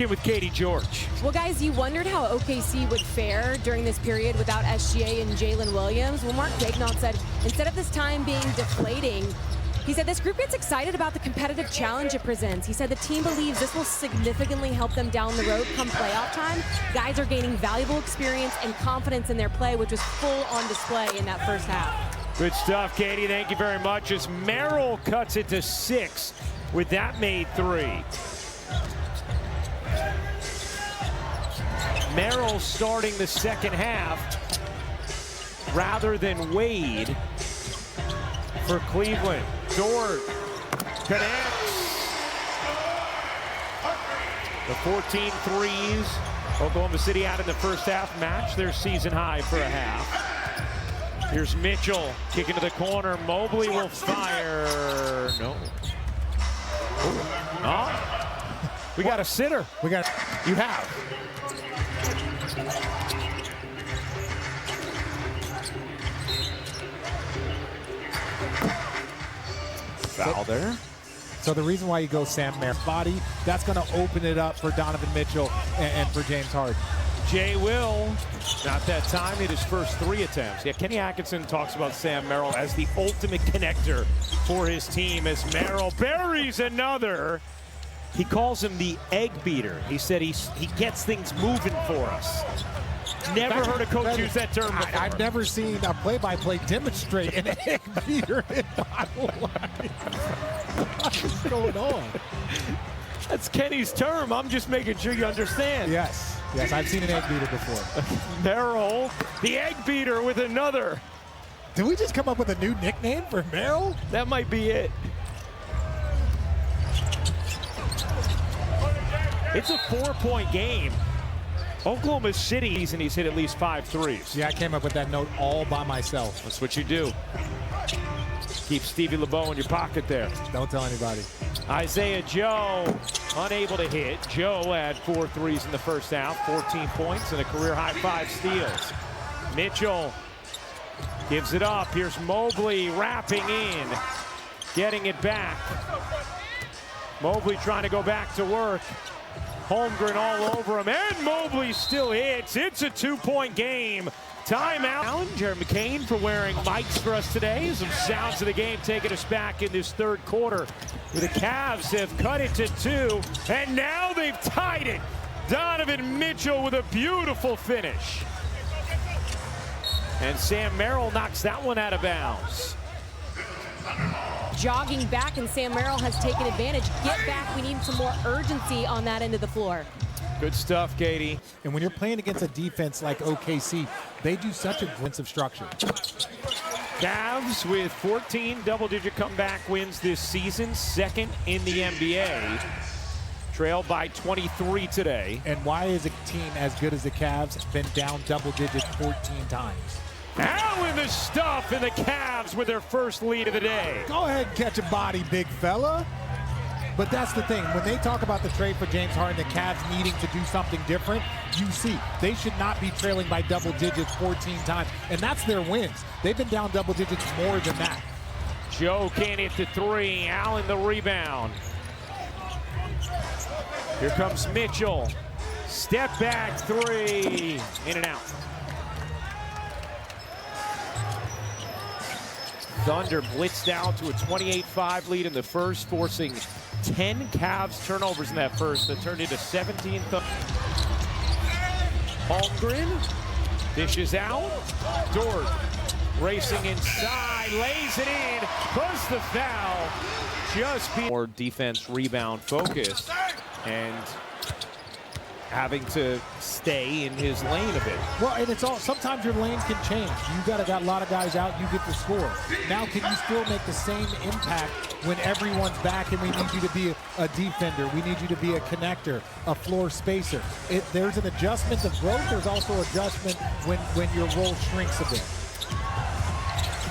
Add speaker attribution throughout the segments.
Speaker 1: With Katie George.
Speaker 2: Well, guys, you wondered how OKC would fare during this period without SGA and Jalen Williams. Well, Mark Daigneault said instead of this time being deflating, he said this group gets excited about the competitive challenge it presents. He said the team believes this will significantly help them down the road come playoff time. Guys are gaining valuable experience and confidence in their play, which was full on display in that first half.
Speaker 1: Good stuff, Katie. Thank you very much. As Merrill cuts it to 6 with that made 3. Merrill starting the second half rather than Wade for Cleveland. Dort connects. The 14 threes Oklahoma City out in the first half match their season high for a half. Here's Mitchell kicking to the corner. Mobley will fire. No. Oh. We got a sitter. You have. Foul there.
Speaker 3: So the reason why you go Sam Merrill body, that's going to open it up for Donovan Mitchell and for James Harden.
Speaker 1: Jay Will, not that time, hit his first 3 attempts. Yeah, Kenny Atkinson talks about Sam Merrill as the ultimate connector for his team as Merrill buries another. He calls him the egg beater. He said he gets things moving for us. Never heard a coach use that term before.
Speaker 3: I've never seen a play-by-play demonstrate an egg beater in my life. What is going on?
Speaker 1: That's Kenny's term. I'm just making sure you understand.
Speaker 3: Yes, I've seen an egg beater before.
Speaker 1: Merrill, the egg beater with another.
Speaker 3: Did we just come up with a new nickname for Merrill?
Speaker 1: That might be it. It's a 4-point game. Oklahoma City, and he's hit at least 5 threes.
Speaker 3: Yeah, I came up with that note all by myself.
Speaker 1: That's what you do. Keep Stevie LeBeau in your pocket there.
Speaker 3: Don't tell anybody.
Speaker 1: Isaiah Joe unable to hit. Joe had 4 threes in the first half, 14 points and a career high 5 steals. Mitchell gives it up. Here's Mobley wrapping in, getting it back. Mobley trying to go back to work. Holmgren all over him, and Mobley still hits. It's a 2-point game. Timeout. Jared McCain for wearing mics for us today. Some sounds of the game taking us back in this third quarter. The Cavs have cut it to 2, and now they've tied it. Donovan Mitchell with a beautiful finish. And Sam Merrill knocks that one out of bounds.
Speaker 2: Jogging back, and Sam Merrill has taken advantage. Get back. We need some more urgency on that end of the floor.
Speaker 1: Good stuff, Katie.
Speaker 3: And when you're playing against a defense like OKC, they do such a defensive structure.
Speaker 1: Cavs with 14 double-digit comeback wins this season, second in the NBA. Trailed by 23 today.
Speaker 3: And why is a team as good as the Cavs been down double digits 14 times?
Speaker 1: Now in the stuff, and the Cavs with their first lead of the day.
Speaker 3: Go ahead and catch a body, big fella. But that's the thing. When they talk about the trade for James Harden, the Cavs needing to do something different, you see, they should not be trailing by double digits 14 times. And that's their wins. They've been down double digits more than that.
Speaker 1: Joe can't hit the 3. Allen the rebound. Here comes Mitchell. Step back 3. In and out. Thunder blitzed down to a 28-5 lead in the first, forcing 10 Cavs turnovers in that first that turned into 17. Holmgren dishes out. Dort racing inside, lays it in, puts the foul. Just be more defense rebound focused and having to stay in his lane a bit.
Speaker 3: Well, and it's all, sometimes your lanes can change. You got a lot of guys out, you get to score. Now, can you still make the same impact when everyone's back and we need you to be a defender, we need you to be a connector, a floor spacer? There's an adjustment of growth, there's also adjustment when your role shrinks a bit.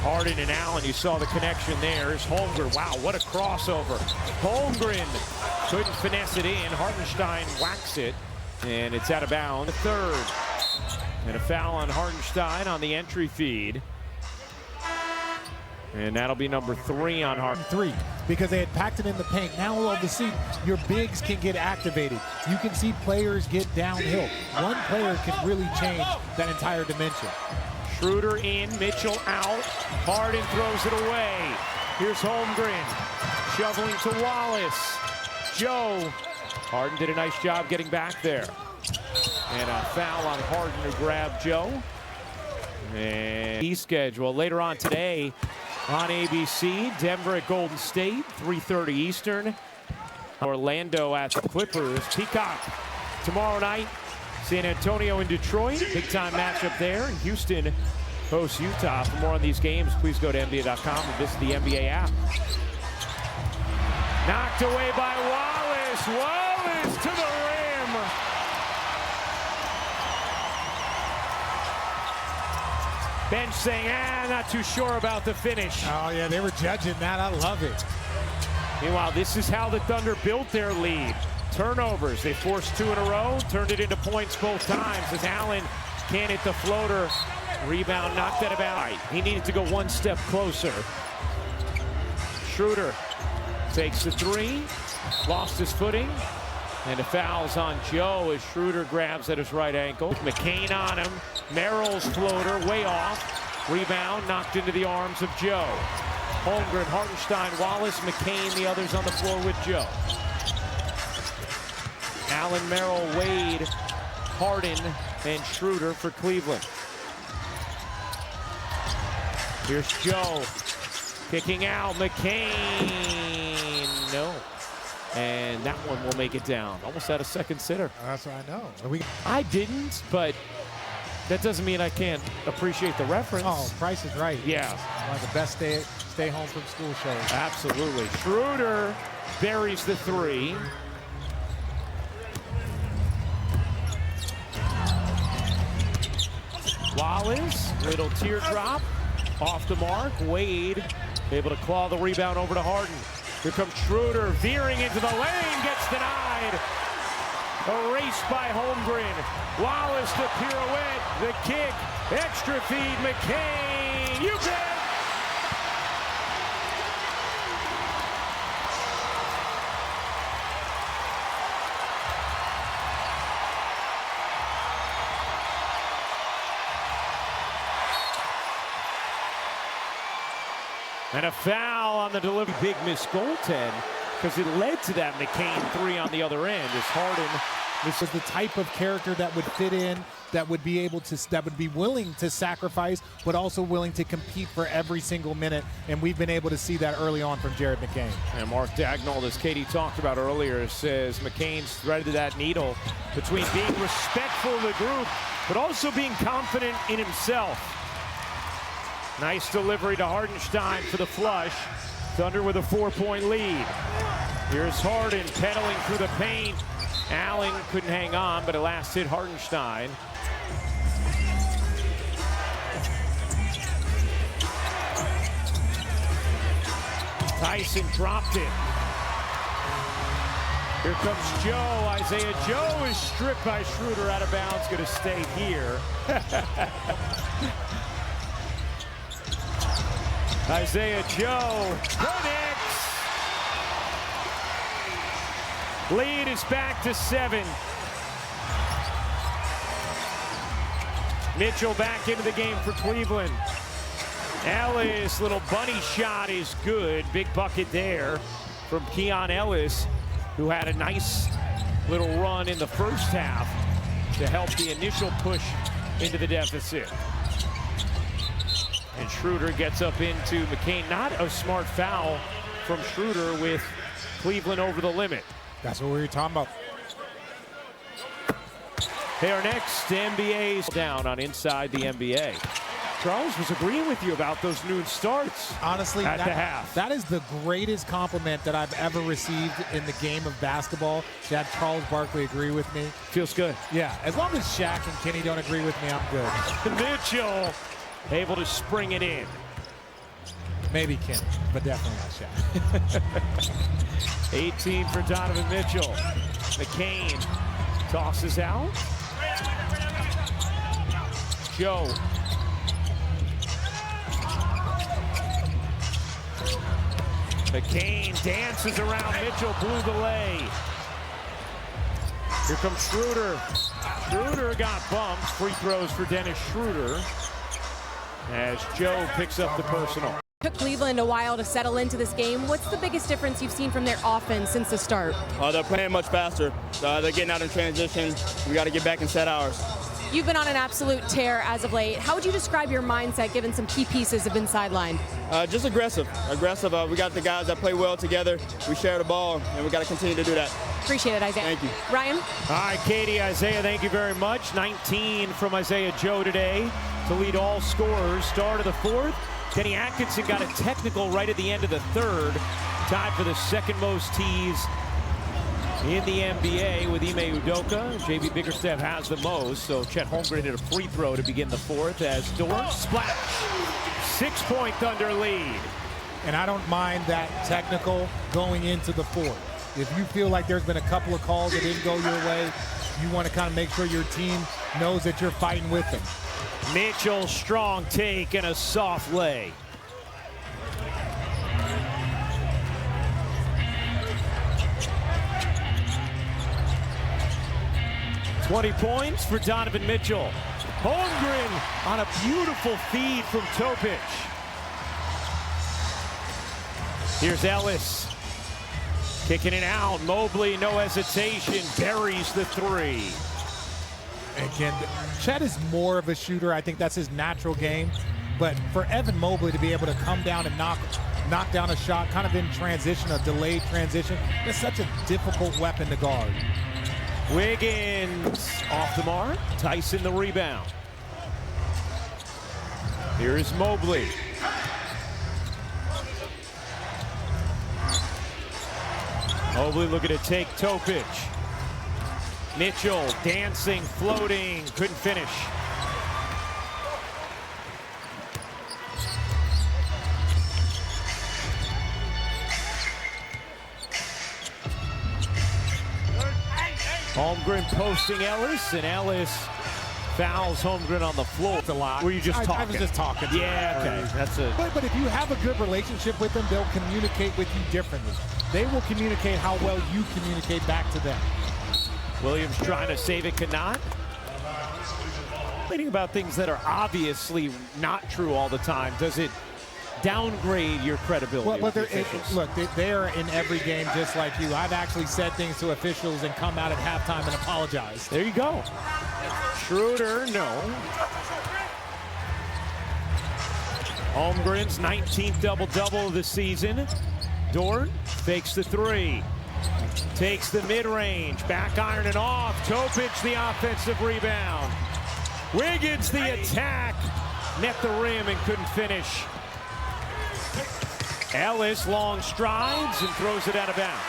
Speaker 1: Harden and Allen, you saw the connection there. Here's Holmgren. Wow, what a crossover. Holmgren couldn't finesse it in. Hardenstein whacks it. And it's out of bounds. The third. And a foul on Hardenstein on the entry feed. And that'll be number 3 on Harden.
Speaker 3: 3. because they had packed it in the paint. Now all of a sudden, your bigs can get activated. You can see players get downhill. One player can really change that entire dimension.
Speaker 1: Schroeder in, Mitchell out. Harden throws it away. Here's Holmgren, shoveling to Wallace. Joe. Harden did a nice job getting back there. And a foul on Harden to grab Joe. And the schedule later on today on ABC. Denver at Golden State, 3:30 Eastern. Orlando at the Clippers. Peacock tomorrow night. San Antonio and Detroit. Big time matchup there. And Houston hosts Utah. For more on these games, please go to NBA.com and visit the NBA app. Knocked away by Wallace. Wallace to the rim. Bench saying, not too sure about the finish.
Speaker 3: Oh, yeah, they were judging that. I love it.
Speaker 1: Meanwhile, this is how the Thunder built their lead. Turnovers. They forced 2 in a row, turned it into points both times as Allen can't hit the floater. Rebound knocked out of bounds. He needed to go one step closer. Schroeder takes the 3, lost his footing, and the foul's on Joe as Schroeder grabs at his right ankle. McCain on him. Merrill's floater way off. Rebound knocked into the arms of Joe. Holmgren, Hardenstein, Wallace, McCain, the others on the floor with Joe. Allen, Merrill, Wade, Harden, and Schroeder for Cleveland. Here's Joe kicking out. McCain, no. And that one will make it down. Almost had a second sitter.
Speaker 3: That's what I know.
Speaker 1: I didn't, but that doesn't mean I can't appreciate the reference.
Speaker 3: Oh, Price is Right.
Speaker 1: Yeah.
Speaker 3: One of the best stay home from school shows.
Speaker 1: Absolutely. Schroeder buries the 3. Wallace, little teardrop, off the mark. Wade able to claw the rebound over to Harden. Here comes Schroeder, veering into the lane, gets denied. Erased by Holmgren. Wallace the pirouette, the kick, extra feed, McCain, you bet! And a foul on the delivery. Big miss goaltend because it led to that McCain 3 on the other end as Harden.
Speaker 3: This is the type of character that would fit in, that would be able to, that would be willing to sacrifice, but also willing to compete for every single minute. And we've been able to see that early on from Jared McCain.
Speaker 1: And Mark Dagnall, as Katie talked about earlier, says McCain's threaded that needle between being respectful of the group, but also being confident in himself. Nice delivery to Hardenstein for the flush. Thunder with a 4-point lead. Here's Harden pedaling through the paint. Allen couldn't hang on, but it last hit Hardenstein. Tyson dropped it. Here comes Joe. Isaiah Joe is stripped by Schroeder out of bounds. Going to stay here. Isaiah Joe connects. Lead is back to 7. Mitchell back into the game for Cleveland. Ellis, little bunny shot is good. Big bucket there from Keon Ellis, who had a nice little run in the first half to help the initial push into the deficit. And Schroeder gets up into McCain. Not a smart foul from Schroeder with Cleveland over the limit.
Speaker 3: That's what we were talking about.
Speaker 1: Hey, our next NBA's down on Inside the NBA. Charles was agreeing with you about those noon starts.
Speaker 3: Honestly,
Speaker 1: at the half.
Speaker 3: That is the greatest compliment that I've ever received in the game of basketball. To have Charles Barkley agree with me.
Speaker 1: Feels good.
Speaker 3: Yeah, as long as Shaq and Kenny don't agree with me, I'm good.
Speaker 1: Mitchell able to spring it in.
Speaker 3: Maybe Kenny, but definitely not Shaq.
Speaker 1: 18 for Donovan Mitchell. McCain tosses out. Joe. McCain dances around Mitchell, blew the lay. Here comes Schroeder. Schroeder got bumped. Free throws for Dennis Schroeder as Joe picks up the personal.
Speaker 2: Took Cleveland a while to settle into this game. What's the biggest difference you've seen from their offense since the start?
Speaker 4: They're playing much faster. They're getting out in transition. We got to get back and set ours.
Speaker 2: You've been on an absolute tear as of late. How would you describe your mindset given some key pieces have been sidelined?
Speaker 4: Just aggressive. We got the guys that play well together. We share the ball, and we got to continue to do that.
Speaker 2: Appreciate it, Isaiah.
Speaker 4: Thank you.
Speaker 2: Ryan?
Speaker 1: All right, Katie, Isaiah, thank you very much. 19 from Isaiah Joe today to lead all scorers. Start of the fourth. Kenny Atkinson got a technical right at the end of the third. Tied for the second most tees in the NBA with Ime Udoka. JB Bickerstaff has the most, so Chet Holmgren hit a free throw to begin the fourth as Dort splash. 6-point Thunder lead.
Speaker 3: And I don't mind that technical going into the fourth. If you feel like there's been a couple of calls that didn't go your way, you want to kind of make sure your team knows that you're fighting with them.
Speaker 1: Mitchell, strong take and a soft lay. $20 points for Donovan Mitchell. Holmgren on a beautiful feed from Topic. Here's Ellis. Kicking it out. Mobley, no hesitation, buries the three.
Speaker 3: Again, Chet is more of a shooter. I think that's his natural game. But for Evan Mobley to be able to come down and knock down a shot, kind of in transition, a delayed transition, that's such a difficult weapon to guard.
Speaker 1: Wiggins off the mark. Tyson the rebound. Here is Mobley. Mobley looking to take Topic. Mitchell dancing, floating, couldn't finish. Holmgren posting Ellis, and Ellis fouls Holmgren on the floor.
Speaker 3: It's a lot.
Speaker 1: Were you just talking?
Speaker 3: I was just talking.
Speaker 1: Yeah, okay. That's it.
Speaker 3: But if you have a good relationship with them, they'll communicate with you differently. They will communicate how well you communicate back to them.
Speaker 1: Williams trying to save it, cannot. Thinking about things that are obviously not true all the time. Does it downgrade your credibility?
Speaker 3: Well, but
Speaker 1: look,
Speaker 3: they're in every game just like you. I've actually said things to officials and come out at halftime and apologize.
Speaker 1: There you go. Schroeder, no. Holmgren's 19th double-double of the season. Dort fakes the three. Takes the mid-range, back iron and off. Topic the offensive rebound. Wiggins the attack. Net the rim and couldn't finish. Ellis long strides and throws it out of bounds.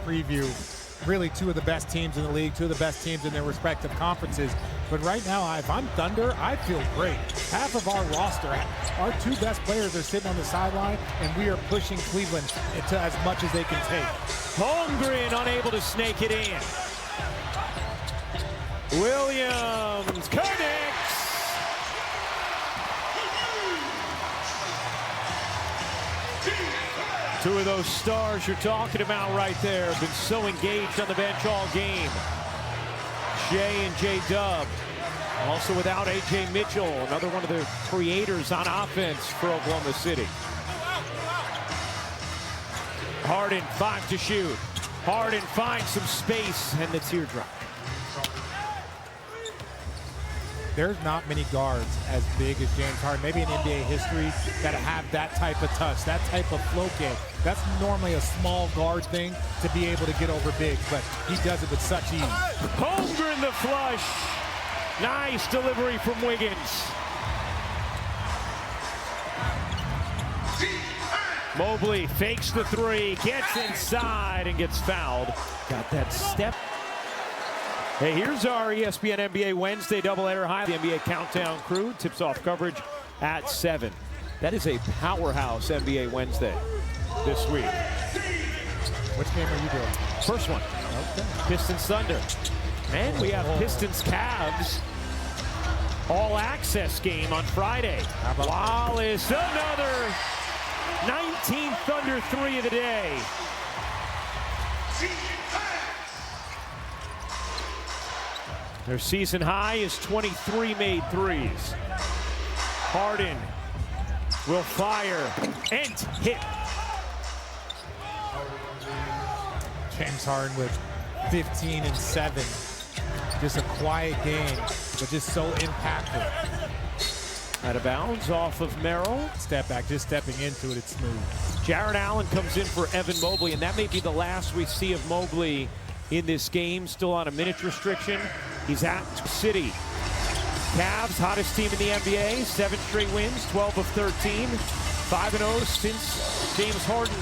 Speaker 3: Preview, really two of the best teams in the league, two of the best teams in their respective conferences. But right now, if I'm Thunder, I feel great. Half of our roster, our two best players are sitting on the sideline, and we are pushing Cleveland into as much as they can take.
Speaker 1: Holmgren unable to snake it in. Williams connects. Two of those stars you're talking about right there have been so engaged on the bench all game. Shea and J-Dub. Also without A.J. Mitchell, another one of the creators on offense for Oklahoma City. Harden, 5 to shoot. Harden finds some space and the teardrop.
Speaker 3: There's not many guards as big as James Harden, maybe in NBA history, that have that type of touch, that type of flow kick. That's normally a small guard thing to be able to get over big, but he does it with such ease.
Speaker 1: Holmgren the flush. Nice delivery from Wiggins. Mobley fakes the three, gets inside and gets fouled. Got that step. Hey, here's our ESPN NBA Wednesday doubleheader high. The NBA Countdown crew tips off coverage at 7. That is a powerhouse NBA Wednesday this week.
Speaker 3: Which game are you doing?
Speaker 1: First one.
Speaker 3: Okay.
Speaker 1: Pistons Thunder. And we have Pistons Cavs all access game on Friday.
Speaker 3: How about
Speaker 1: Wallace, another 19th Thunder three of the day. Their season high is 23 made threes. Harden will fire and hit.
Speaker 3: James Harden with 15 and 7. Just a quiet game, but just so impactful.
Speaker 1: Out of bounds off of Merrill.
Speaker 3: Step back, just stepping into it, it's smooth.
Speaker 1: Jared Allen comes in for Evan Mobley, and that may be the last we see of Mobley in this game. Still on a minutes restriction. He's at City. Cavs, hottest team in the NBA, 7 straight wins, 12 of 13, 5-0 since James Harden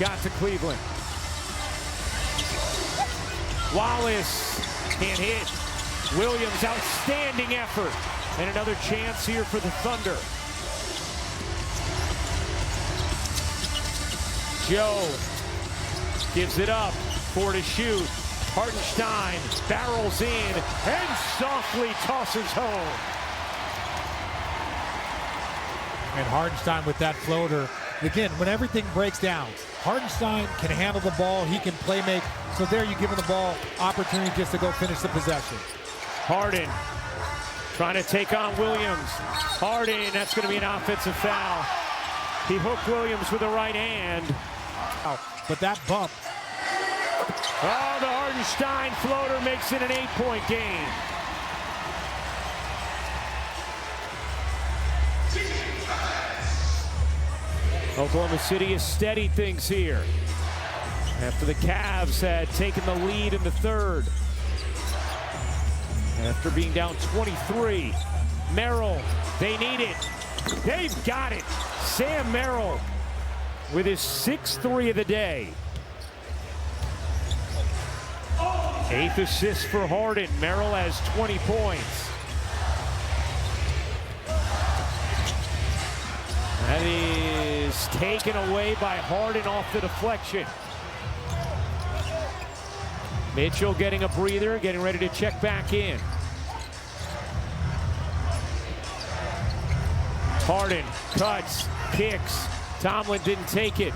Speaker 1: got to Cleveland. Wallace can't hit. Williams, outstanding effort. And another chance here for the Thunder. Joe gives it up, 4 to shoot. Hardenstein barrels in and softly tosses home.
Speaker 3: And Hardenstein with that floater. Again, when everything breaks down, Hardenstein can handle the ball, he can play make. So there you give him the ball, opportunity just to go finish the possession.
Speaker 1: Harden trying to take on Williams. Harden, that's going to be an offensive foul. He hooked Williams with the right hand.
Speaker 3: But that bump.
Speaker 1: Oh, the Hardenstein floater makes it an 8-point game. Oklahoma City has steadied things here after the Cavs had taken the lead in the third. After being down 23, Merrill, they need it. They've got it. Sam Merrill with his 6th three of the day. 8th assist for Harden. Merrill has 20 points. That is taken away by Harden off the deflection. Mitchell getting a breather, getting ready to check back in. Harden cuts, kicks. Tomlin didn't take it.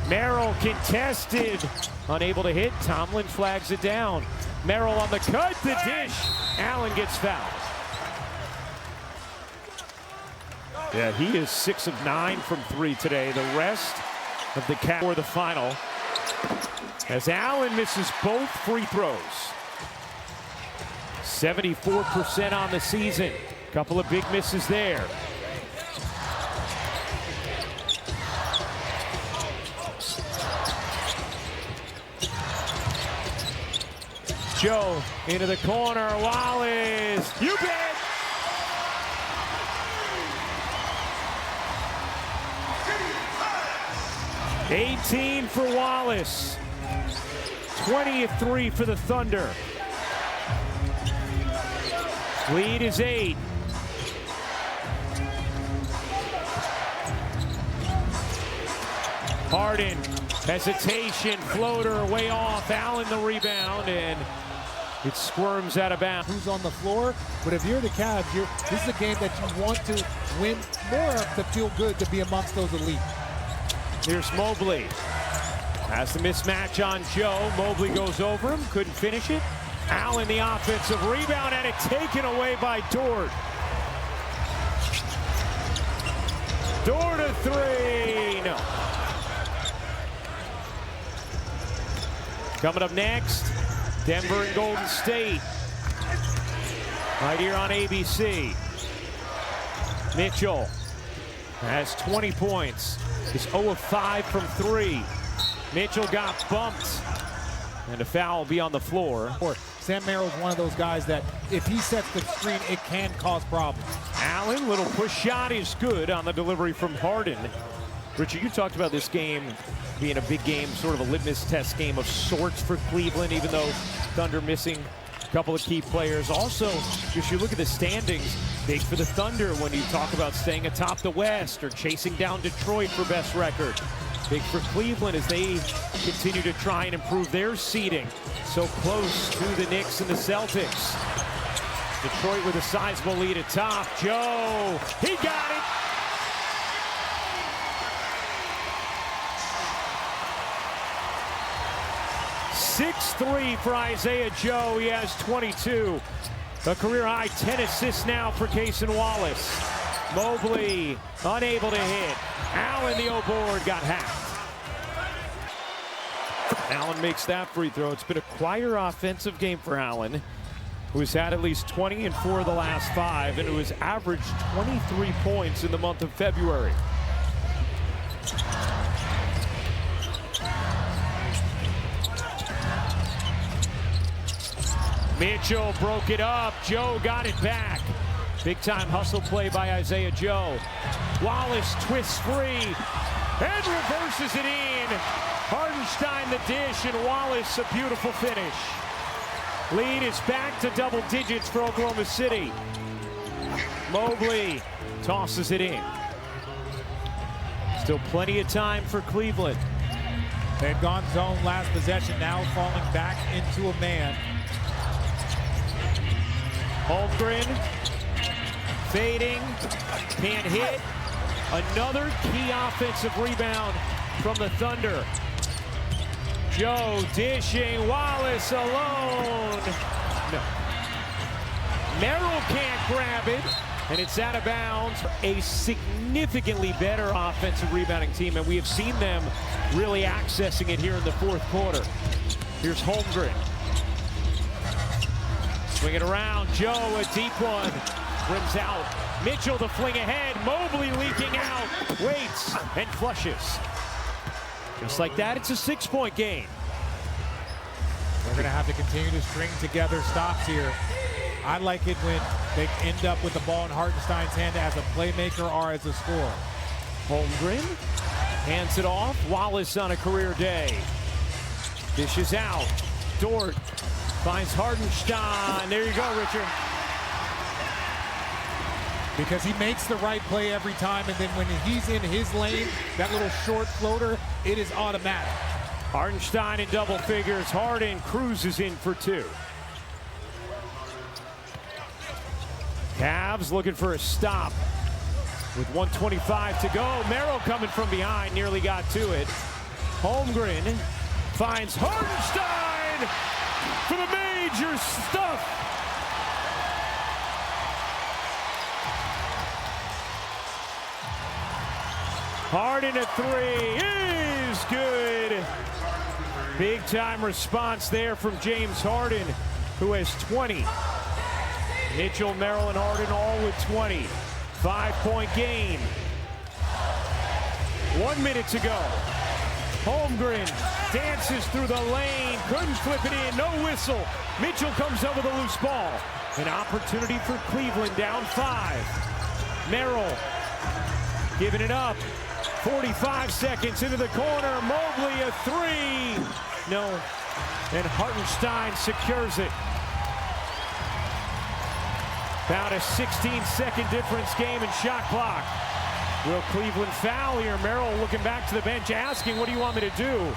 Speaker 1: Merrill contested, unable to hit. Tomlin flags it down. Merrill on the cut, the dish. Allen gets fouled. Yeah, he is 6 of 9 from 3 today. The rest of the Cavs for the final, as Allen misses both free throws. 74% on the season. Couple of big misses there. Joe into the corner. Wallace. You bet. $18 for Wallace. 20-3 for the Thunder. Lead is 8. Harden, hesitation, floater, way off. Allen the rebound, and it squirms out of bounds.
Speaker 3: Who's on the floor? But if you're the Cavs, this is a game that you want to win more of to feel good to be amongst those elite.
Speaker 1: Here's Mobley. Has the mismatch on Joe. Mobley goes over him, couldn't finish it. Allen the offensive rebound, and it taken away by Dort. Dort a 3, no. Coming up next, Denver and Golden State. Right here on ABC. Mitchell has 20 points. He's 0 of 5 from 3. Mitchell got bumped, and a foul will be on the floor.
Speaker 3: Sam Merrill's one of those guys that if he sets the screen, it can cause problems.
Speaker 1: Allen, little push shot is good on the delivery from Harden. Richard, you talked about this game being a big game, sort of a litmus test game of sorts for Cleveland, even though Thunder missing a couple of key players. Also, if you look at the standings, big for the Thunder when you talk about staying atop the West or chasing down Detroit for best record. Big for Cleveland as they continue to try and improve their seeding. So close to the Knicks and the Celtics. Detroit with a sizable lead atop. Joe, he got it. 6-3 for Isaiah Joe. He has 22. A career-high 10 assists now for Cason Wallace. Mobley unable to hit. Allen, the O-board, got hacked. Allen makes that free throw. It's been a quieter offensive game for Allen, who's had at least 20 in 4 of the last 5, and who has averaged 23 points in the month of February. Mitchell broke it up. Joe got it back. Big time hustle play by Isaiah Joe. Wallace twists free and reverses it in. Hardenstein the dish, and Wallace a beautiful finish. Lead is back to double digits for Oklahoma City. Mobley tosses it in. Still plenty of time for Cleveland.
Speaker 3: They've gone zone last possession, now falling back into a man.
Speaker 1: Holmgren fading, can't hit. Another key offensive rebound from the Thunder. Joe dishing, Wallace alone. No. Merrill can't grab it, and it's out of bounds. A significantly better offensive rebounding team, and we have seen them really accessing it here in the fourth quarter. Here's Holmgren. Swing it around, Joe, a deep one. Rims out. Mitchell to fling ahead. Mobley leaking out. Waits and flushes. Just like that, it's a 6-point game.
Speaker 3: They're going to have to continue to string together stops here. I like it when they end up with the ball in Hardenstein's hand as a playmaker or as a scorer.
Speaker 1: Holmgren hands it off. Wallace on a career day. Dishes out. Dort finds Hardenstein. There you go, Richard.
Speaker 3: Because he makes the right play every time, and then when he's in his lane, that little short floater, it is automatic.
Speaker 1: Hardenstein in double figures. Harden cruises in for 2. Cavs looking for a stop with 1:25 to go. Merrill coming from behind, nearly got to it. Holmgren finds Hardenstein for the major stuff. Harden at 3 is good. Big time response there from James Harden, who has 20. Mitchell, Merrill, and Harden all with 20. 5-point game. 1 minute to go. Holmgren dances through the lane. Couldn't flip it in. No whistle. Mitchell comes over the loose ball. An opportunity for Cleveland down 5. Merrill giving it up. 45 seconds into the corner. Mobley a 3. No. And Hardenstein secures it. About a 16-second difference game in shot clock. Will Cleveland foul here? Merrill looking back to the bench asking, what do you want me to do?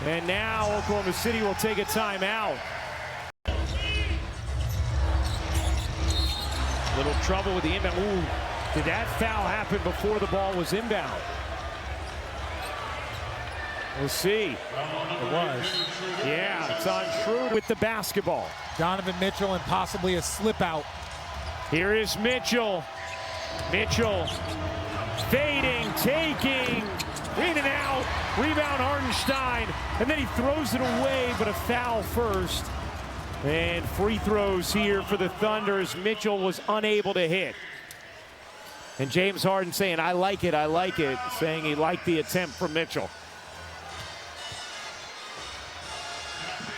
Speaker 1: And now Oklahoma City will take a timeout. Little trouble with the inbound. Ooh, did that foul happen before the ball was inbound? We'll see.
Speaker 3: It was.
Speaker 1: Yeah, it's on Schroeder with the basketball.
Speaker 3: Donovan Mitchell and possibly a slip out.
Speaker 1: Here is Mitchell. Mitchell fading, taking, in and out. Rebound Hardenstein, and then he throws it away, but a foul first. And free throws here for the Thunder as Mitchell was unable to hit. And James Harden saying, I like it, saying he liked the attempt from Mitchell.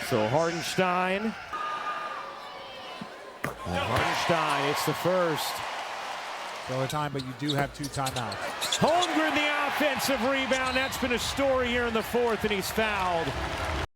Speaker 1: So Hardenstein. And Hardenstein, it's the first.
Speaker 3: Still a time, but you do have 2 timeouts.
Speaker 1: Holmgren, the offensive rebound. That's been a story here in the fourth, and he's fouled.